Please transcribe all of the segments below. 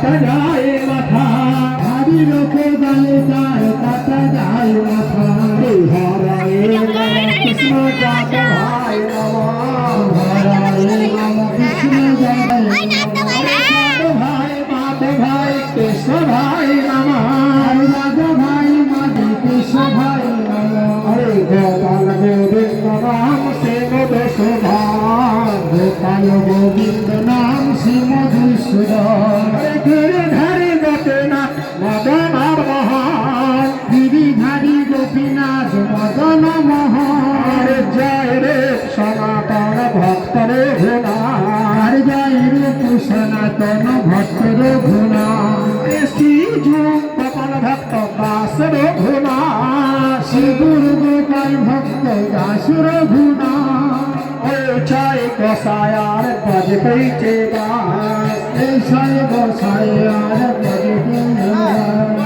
কাটা যায় মাথা ভারী লোকে জানে তার কাটা যায় মাথা হরে কৃষ্ণ জাত ভাই নম হরে রাম কৃষ্ণ জয় ভাই মাধ ভাই কৃষ্ণ ভাই নম রাধা ভাই মাধে কৃষ্ণ ভাই হরে গোপাল গোবিন্দ নাম সিংহ শোভা গোপাল গোবিন্দ নাম শ্রী মধুসূদন গিরিধারী গোপীনাথ মদন মহান গিরিধারী গোপীনাথ মদন মোহন জয় রে সনাতন ভক্ত রে আর জয় রূপ সনাতন ভক্ত রঘুনা শ্রী গোপাল ভক্ত দাস রঘুনা শ্রী গুরু গোপাল ভক্ত দাস রঘুনা জয় গোসায়ার পদ পেয়েছে এই সায় বসায় আর পদে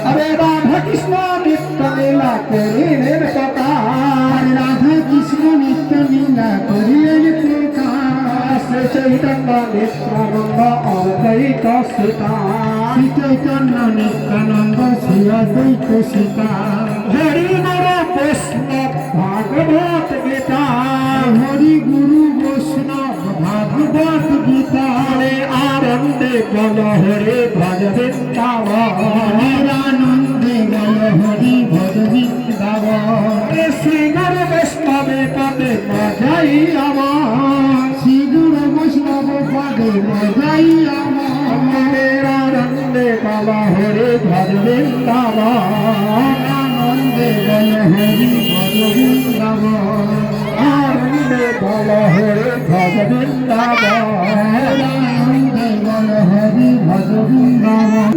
হরে রাধা কৃষ্ণ নিত্য লীলা করিলেন কথা রাধা কৃষ্ণ নিত্য লীলা করিলেন প্রকাশ শ্রী চৈতন্য নিত্যানন্দ অদ্বৈত সীতা শ্রী চৈতন্য নিত্যানন্দ শ্রী অদ্বৈত সীতা হরি নর বৈষ্ণব ভাগবত গীতা হরি গুরু বৈষ্ণব ভাগবত গীতা আনন্দে বল হরে ভজ বৃন্দাবন আনন্দে গল হরি ভজ বৃন্দাবন শ্রী নর বৈষ্ণবে পদে মজাই আমার শ্রী গুরু বৈষ্ণব পদে মজাই আমার আনন্দে বল হরে ভজ বৃন্দাবন আনন্দে গল হরি ভজ বৃন্দাবন আনন্দে বল হরে ভজ বৃন্দাবন আনন্দে গল হরি ভজ বৃন্দাবন